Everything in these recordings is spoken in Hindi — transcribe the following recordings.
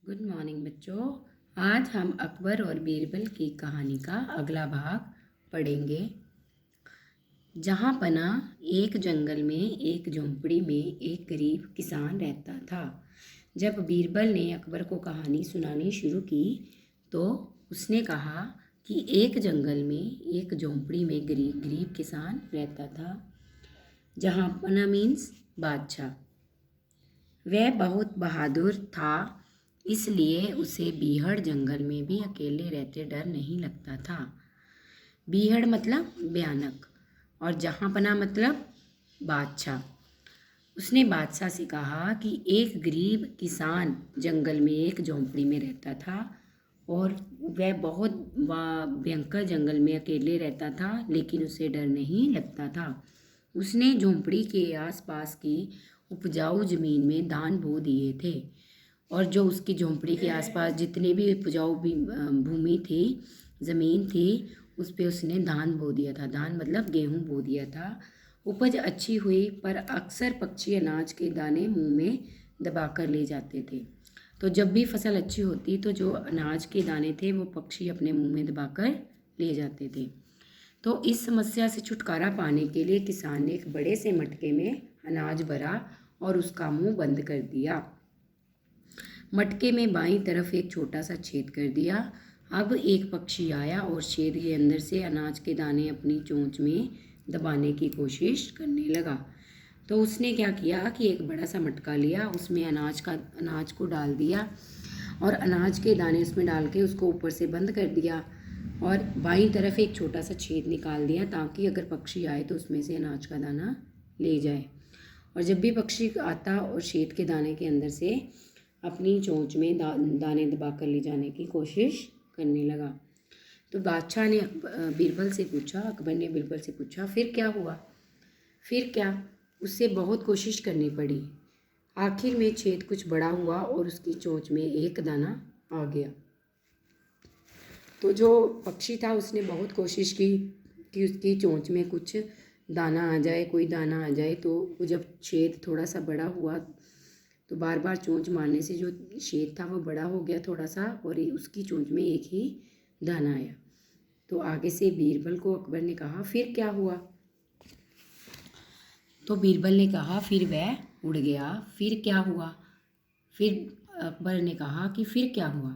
गुड मॉर्निंग बच्चों। आज हम अकबर और बीरबल की कहानी का अगला भाग पढ़ेंगे। जहाँ पना एक जंगल में एक झोंपड़ी में एक गरीब किसान रहता था। जब बीरबल ने अकबर को कहानी सुनानी शुरू की तो उसने कहा कि एक जंगल में एक झोंपड़ी में गरीब किसान रहता था। जहाँ पना मीन्स बादशाह। वह बहुत बहादुर था, इसलिए उसे बीहड़ जंगल में भी अकेले रहते डर नहीं लगता था। बीहड़ मतलब भयानक और जहाँपना मतलब बादशाह। उसने बादशाह से कहा कि एक गरीब किसान जंगल में एक झोंपड़ी में रहता था और वह बहुत भयंकर जंगल में अकेले रहता था, लेकिन उसे डर नहीं लगता था। उसने झोंपड़ी के आसपास की उपजाऊ ज़मीन में दान बो दिए थे और जो उसकी झोंपड़ी के आसपास जितने भी उपजाऊ भूमि थी, ज़मीन थी, उस पर उसने धान बो दिया था। धान मतलब गेहूँ बो दिया था। उपज अच्छी हुई, पर अक्सर पक्षी अनाज के दाने मुंह में दबाकर ले जाते थे। तो जब भी फसल अच्छी होती तो जो अनाज के दाने थे वो पक्षी अपने मुंह में दबाकर ले जाते थे। तो इस समस्या से छुटकारा पाने के लिए किसान ने एक बड़े से मटके में अनाज भरा और उसका मुंह बंद कर दिया। मटके में बाईं तरफ एक छोटा सा छेद कर दिया। अब एक पक्षी आया और छेद के अंदर से अनाज के दाने अपनी चोंच में दबाने की कोशिश करने लगा। तो उसने क्या किया कि एक बड़ा सा मटका लिया, उसमें अनाज को डाल दिया और अनाज के दाने उसमें डाल के उसको ऊपर से बंद कर दिया और बाईं तरफ एक छोटा सा छेद निकाल दिया ताकि अगर पक्षी आए तो उसमें से अनाज का दाना ले जाए। और जब भी पक्षी आता और छेद के दाने के अंदर से अपनी चोंच में दाने दबा कर ले जाने की कोशिश करने लगा। तो बादशाह ने बीरबल से पूछा, अकबर ने बीरबल से पूछा, फिर क्या हुआ? फिर क्या? उससे बहुत कोशिश करनी पड़ी। आखिर में छेद कुछ बड़ा हुआ और उसकी चोंच में एक दाना आ गया। तो जो पक्षी था उसने बहुत कोशिश की कि उसकी चोंच में कुछ दाना आ जाए, कोई दाना आ जाए। तो जब छेद थोड़ा सा बड़ा हुआ तो बार बार चोंच मारने से जो छेद था वो बड़ा हो गया थोड़ा सा और उसकी चोंच में एक ही दाना आया। तो आगे से बीरबल को अकबर ने कहा, फिर क्या हुआ? तो बीरबल ने कहा, फिर वह उड़ गया। फिर क्या हुआ? फिर अकबर ने कहा कि फिर क्या हुआ?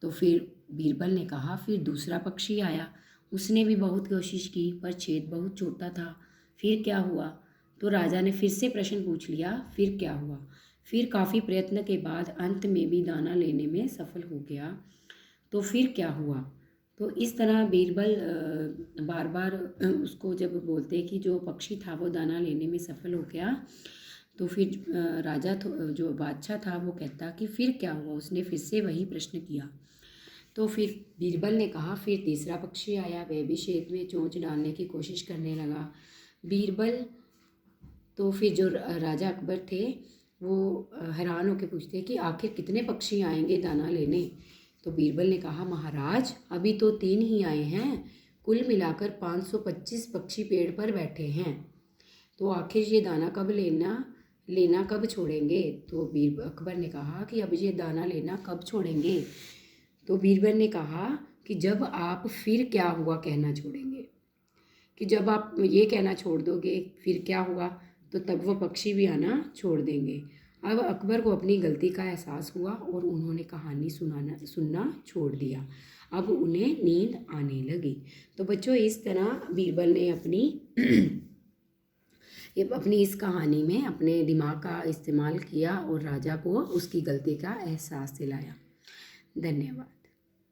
तो फिर बीरबल ने कहा, फिर दूसरा पक्षी आया, उसने भी बहुत कोशिश की पर छेद बहुत छोटा था। फिर क्या हुआ? तो राजा ने फिर से प्रश्न पूछ लिया, फिर क्या हुआ? फिर काफ़ी प्रयत्न के बाद अंत में भी दाना लेने में सफल हो गया। तो फिर क्या हुआ? तो इस तरह बीरबल बार बार उसको जब बोलते कि जो पक्षी था वो दाना लेने में सफल हो गया, तो फिर राजा जो बादशाह था वो कहता कि फिर क्या हुआ? उसने फिर से वही प्रश्न किया। तो फिर बीरबल ने कहा, फिर तीसरा पक्षी आया, वह भी छेद में चोंच डालने की कोशिश करने लगा। बीरबल तो फिर जो राजा अकबर थे वो हैरान होकर पूछते कि आखिर कितने पक्षी आएंगे दाना लेने? तो बीरबल ने कहा, महाराज अभी तो 3 ही आए हैं, कुल मिलाकर 525 पक्षी पेड़ पर बैठे हैं। तो आखिर ये दाना कब लेना कब छोड़ेंगे? तो अकबर ने कहा कि अब ये दाना लेना कब छोड़ेंगे? तो बीरबल ने कहा कि जब आप फिर क्या हुआ कहना छोड़ेंगे, कि जब आप ये कहना छोड़ दोगे फिर क्या हुआ, तो तब वो पक्षी भी आना छोड़ देंगे। अब अकबर को अपनी गलती का एहसास हुआ और उन्होंने कहानी सुनना छोड़ दिया। अब उन्हें नींद आने लगी। तो बच्चों इस तरह बीरबल ने अपनी इस कहानी में अपने दिमाग का इस्तेमाल किया और राजा को उसकी गलती का एहसास दिलाया। धन्यवाद।